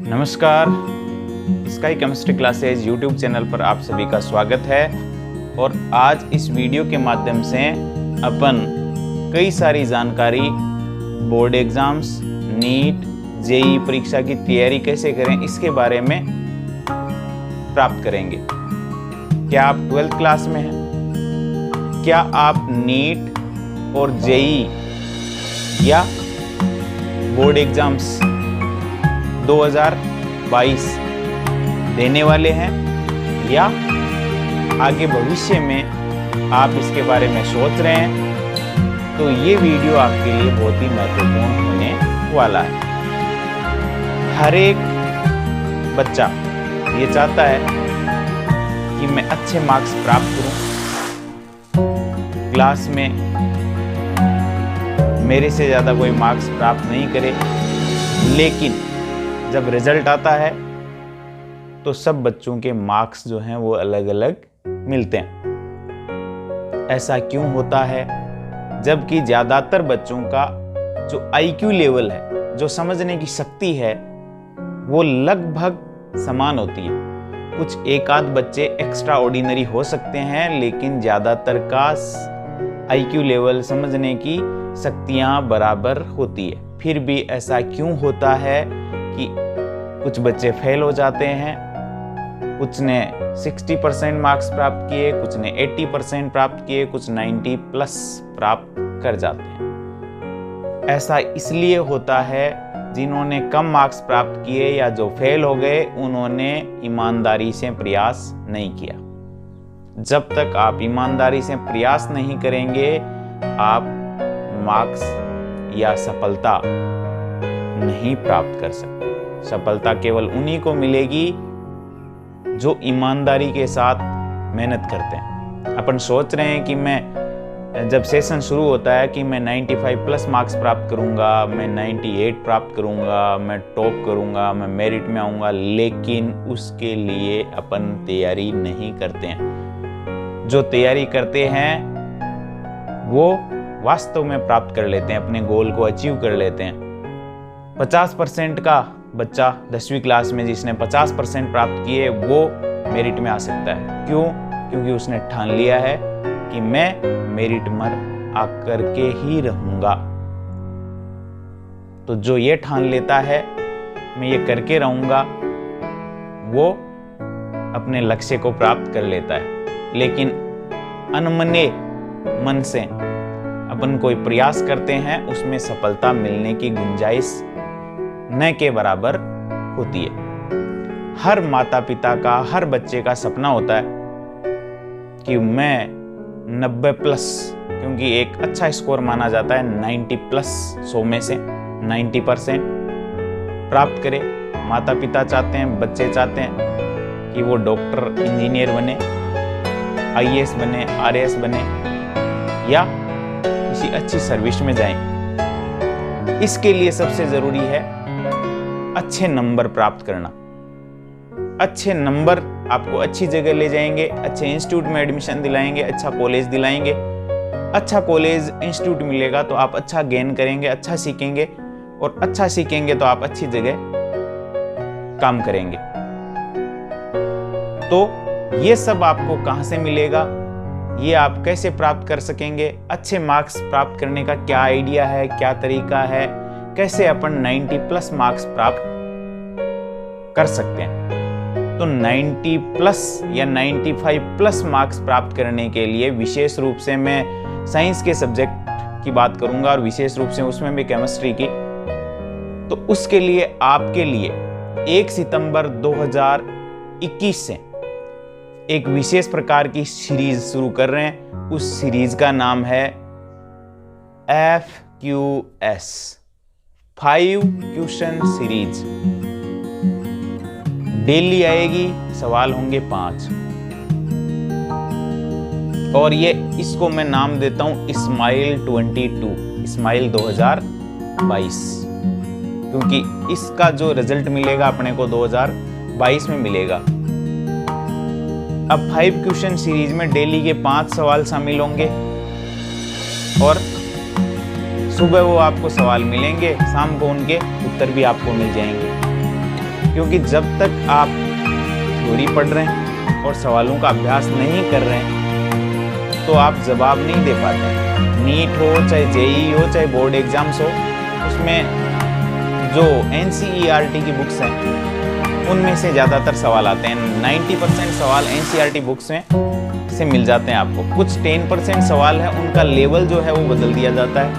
नमस्कार, sky chemistry classes YouTube channel पर आप सभी का स्वागत है। और आज इस वीडियो के माध्यम से अपन कई सारी जानकारी बोर्ड एग्जाम्स, नीट, जेईई परीक्षा की तैयारी कैसे करें इसके बारे में प्राप्त करेंगे। क्या आप 12th क्लास में हैं? क्या आप नीट और जेईई या बोर्ड एग्जाम्स 2022 देने वाले हैं, या आगे भविष्य में आप इसके बारे में सोच रहे हैं? तो ये वीडियो आपके लिए बहुत ही महत्वपूर्ण होने वाला है। हर एक बच्चा ये चाहता है कि मैं अच्छे मार्क्स प्राप्त करूं, क्लास में मेरे से ज़्यादा कोई मार्क्स प्राप्त नहीं करे, लेकिन जब रिजल्ट आता है तो सब बच्चों के मार्क्स जो हैं वो अलग अलग मिलते हैं। ऐसा क्यों होता है? जबकि ज़्यादातर बच्चों का जो IQ लेवल है, जो समझने की शक्ति है, वो लगभग समान होती है। कुछ एक आध बच्चे एक्स्ट्रा ऑर्डिनरी हो सकते हैं, लेकिन ज़्यादातर का IQ लेवल, समझने की शक्तियाँ बराबर होती है। फिर भी ऐसा क्यों होता है कि कुछ बच्चे फेल हो जाते हैं? कुछ ने 60% मार्क्स प्राप्त किए, कुछ ने 80% प्राप्त किए, कुछ 90+ प्राप्त कर जाते हैं। ऐसा इसलिए होता है, जिन्होंने कम मार्क्स प्राप्त किए या जो फेल हो गए, उन्होंने ईमानदारी से प्रयास नहीं किया। जब तक आप ईमानदारी से प्रयास नहीं करेंगे, आप मार्क्स या सफलता नहीं प्राप्त कर सकते। सफलता केवल उन्हीं को मिलेगी जो ईमानदारी के साथ मेहनत करते हैं। अपन सोच रहे हैं कि मैं, जब सेशन शुरू होता है, कि मैं 95+ मार्क्स प्राप्त करूंगा, मैं 98 प्राप्त करूंगा, मैं टॉप करूंगा, मैं मेरिट में आऊंगा, लेकिन उसके लिए अपन तैयारी नहीं करते हैं। जो तैयारी करते हैं वो वास्तव में प्राप्त कर लेते हैं, अपने गोल को अचीव कर लेते हैं। 50% का बच्चा 10वीं क्लास में जिसने 50% प्राप्त किए, वो मेरिट में आ सकता है। क्यों? क्योंकि उसने ठान लिया है कि मैं मेरिट में आकर के ही रहूंगा। तो जो ये ठान लेता है मैं ये करके रहूंगा, वो अपने लक्ष्य को प्राप्त कर लेता है। लेकिन अनमने मन से अपन कोई प्रयास करते हैं, उसमें सफलता मिलने की गुंजाइश न के बराबर होती है। हर माता पिता का, हर बच्चे का सपना होता है कि मैं 90+, क्योंकि एक अच्छा स्कोर माना जाता है 90+, 100 में से 90% प्राप्त करे। माता पिता चाहते हैं, बच्चे चाहते हैं कि वो डॉक्टर, इंजीनियर बने, IAS बने, RAS बने, या किसी अच्छी सर्विस में जाएं। इसके लिए सबसे जरूरी है अच्छे नंबर प्राप्त करना। अच्छे नंबर आपको अच्छी जगह ले जाएंगे, अच्छे इंस्टीट्यूट में एडमिशन दिलाएंगे, अच्छा कॉलेज दिलाएंगे। अच्छा कॉलेज, इंस्टीट्यूट मिलेगा तो आप अच्छा गेन करेंगे, अच्छा सीखेंगे, और अच्छा सीखेंगे तो आप अच्छी जगह काम करेंगे। तो ये सब आपको कहां से मिलेगा? ये आप कैसे प्राप्त कर सकेंगे? अच्छे मार्क्स प्राप्त करने का क्या आइडिया है, क्या तरीका है, कैसे अपन 90+ मार्क्स प्राप्त कर सकते हैं? तो 90+ या 95+ मार्क्स प्राप्त करने के लिए विशेष रूप से मैं साइंस के सब्जेक्ट की बात करूंगा, और विशेष रूप से उसमें भी केमिस्ट्री की। तो उसके लिए आपके लिए 1 सितंबर 2021 से एक विशेष प्रकार की सीरीज शुरू कर रहे हैं। उस सीरीज का नाम है FQS, 5 क्वेश्चन सीरीज। डेली आएगी, सवाल होंगे 5, और ये इसको मैं नाम देता हूं स्माइल 22, स्माइल 2022, क्योंकि इसका जो रिजल्ट मिलेगा अपने को 2022 में मिलेगा। अब 5 क्वेश्चन सीरीज में डेली के 5 सवाल शामिल होंगे, और सुबह वो आपको सवाल मिलेंगे, शाम को उनके उत्तर भी आपको मिल जाएंगे। क्योंकि जब तक आप थ्योरी पढ़ रहे हैं और सवालों का अभ्यास नहीं कर रहे हैं तो आप जवाब नहीं दे पाते। नीट हो, चाहे जेईई हो, चाहे बोर्ड एग्जाम्स हो, उसमें जो NCERT की बुक्स हैं उनमें से ज़्यादातर सवाल आते हैं। 90% सवाल NCERT बुक्स में से मिल जाते हैं आपको। कुछ 10% सवाल है, उनका लेवल जो है वो बदल दिया जाता है।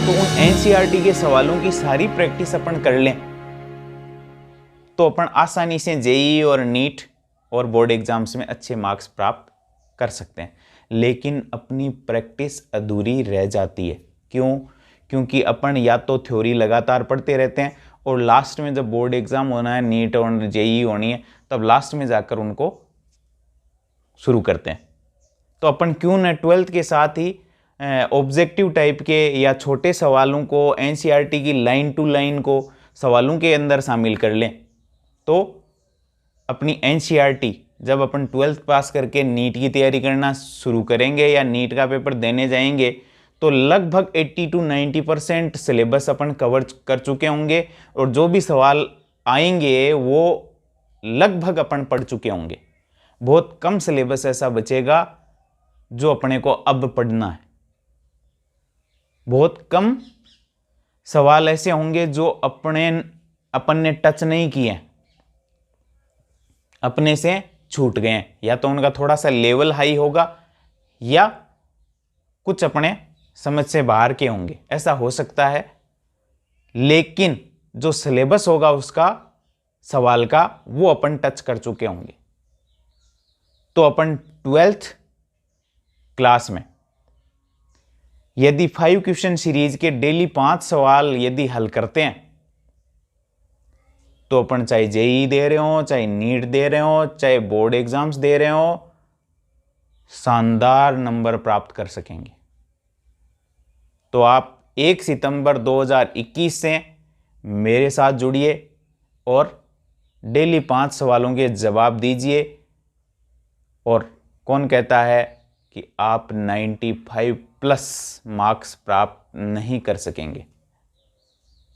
तो उन NCERT के सवालों की सारी प्रैक्टिस अपन कर लें तो अपन आसानी से जेईई और नीट और बोर्ड एग्जाम्स में अच्छे मार्क्स प्राप्त कर सकते हैं। लेकिन अपनी प्रैक्टिस अधूरी रह जाती है। क्यों? क्योंकि अपन या तो थ्योरी लगातार पढ़ते रहते हैं और लास्ट में जब बोर्ड एग्जाम होना है, नीट और जेईई होनी है, तब लास्ट में जाकर उनको शुरू करते हैं। तो अपन क्यों न 12th के साथ ही ऑब्जेक्टिव टाइप के या छोटे सवालों को NCERT की लाइन टू लाइन को सवालों के अंदर शामिल कर लें। तो अपनी NCERT जब अपन 12th पास करके नीट की तैयारी करना शुरू करेंगे या नीट का पेपर देने जाएंगे तो लगभग 80 to 90% सिलेबस अपन कवर कर चुके होंगे और जो भी सवाल आएंगे वो लगभग अपन पढ़ चुके होंगे। बहुत कम सिलेबस ऐसा बचेगा जो अपने को अब पढ़ना है। बहुत कम सवाल ऐसे होंगे जो अपन ने टच नहीं किए, अपने से छूट गए, या तो उनका थोड़ा सा लेवल हाई होगा या कुछ अपने समझ से बाहर के होंगे, ऐसा हो सकता है। लेकिन जो सिलेबस होगा उसका सवाल का वो अपन टच कर चुके होंगे। तो अपन 12th क्लास में यदि 5 क्वेश्चन सीरीज के डेली 5 सवाल यदि हल करते हैं तो अपन चाहे जेईई दे रहे हो, चाहे नीट दे रहे हो, चाहे बोर्ड एग्जाम्स दे रहे हो, शानदार नंबर प्राप्त कर सकेंगे। तो आप 1 सितंबर 2021 से मेरे साथ जुड़िए और डेली 5 सवालों के जवाब दीजिए। और कौन कहता है कि आप 95+ मार्क्स प्राप्त नहीं कर सकेंगे?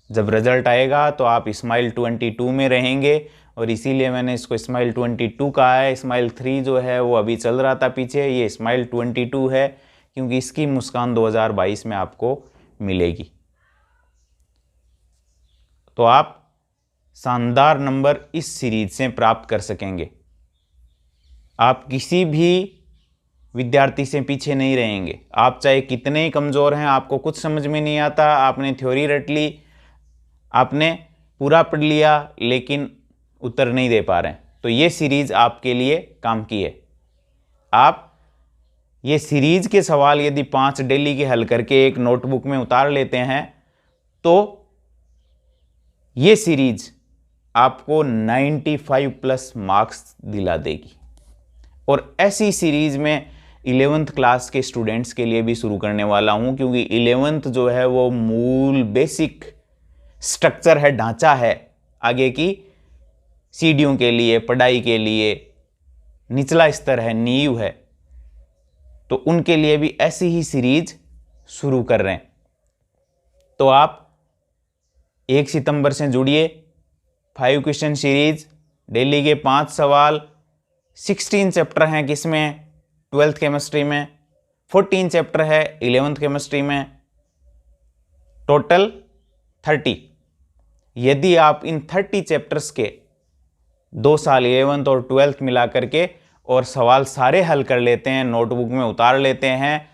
जब रिजल्ट आएगा तो आप स्माइल 22 में रहेंगे और इसीलिए मैंने इसको स्माइल 22 कहा है। स्माइल 3 जो है वो अभी चल रहा था पीछे, ये स्माइल 22 है क्योंकि इसकी मुस्कान 2022 में आपको मिलेगी। तो आप शानदार नंबर इस सीरीज से प्राप्त कर सकेंगे। आप किसी भी विद्यार्थी से पीछे नहीं रहेंगे। आप चाहे कितने ही कमज़ोर हैं, आपको कुछ समझ में नहीं आता, आपने थ्योरी रट ली, आपने पूरा पढ़ लिया लेकिन उत्तर नहीं दे पा रहे हैं, तो ये सीरीज़ आपके लिए काम की है। आप ये सीरीज के सवाल यदि 5 डेली के हल करके एक नोटबुक में उतार लेते हैं तो ये सीरीज आपको 95+ मार्क्स दिला देगी। और ऐसी सीरीज में 11th क्लास के स्टूडेंट्स के लिए भी शुरू करने वाला हूं, क्योंकि 11th जो है वो मूल बेसिक स्ट्रक्चर है, ढांचा है आगे की सीढ़ियों के लिए, पढ़ाई के लिए निचला स्तर है, नींव है। तो उनके लिए भी ऐसी ही सीरीज शुरू कर रहे हैं। तो आप 1 सितंबर से जुड़िए। 5 क्वेश्चन सीरीज, डेली के 5 सवाल, 16 चैप्टर हैं किसमें? 12th केमिस्ट्री में। 14 चैप्टर है 11th केमिस्ट्री में। टोटल 30। यदि आप इन 30 चैप्टर्स के 2 साल 11th और 12th मिला करके और सवाल सारे हल कर लेते हैं, नोटबुक में उतार लेते हैं,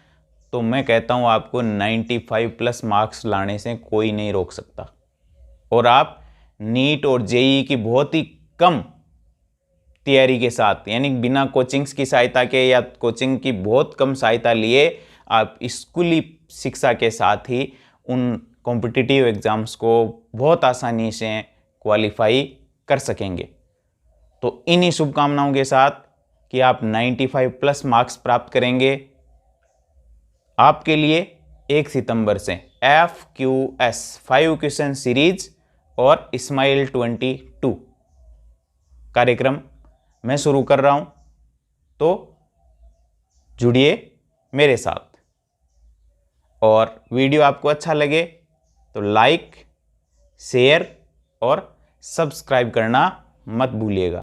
तो मैं कहता हूं आपको 95+ मार्क्स लाने से कोई नहीं रोक सकता। और आप नीट और जेईई की बहुत ही कम तैयारी के साथ, यानी बिना कोचिंग्स की सहायता के या कोचिंग की बहुत कम सहायता लिए, आप स्कूली शिक्षा के साथ ही उन कॉम्पिटिटिव एग्जाम्स को बहुत आसानी से क्वालिफाई कर सकेंगे। तो इन्हीं शुभकामनाओं के साथ कि आप 95+ मार्क्स प्राप्त करेंगे, आपके लिए 1 सितंबर से FQS 5 क्वेश्चन सीरीज और स्माइल 22 कार्यक्रम मैं शुरू कर रहा हूं। तो जुड़िए मेरे साथ। और वीडियो आपको अच्छा लगे तो लाइक, शेयर और सब्सक्राइब करना मत भूलिएगा।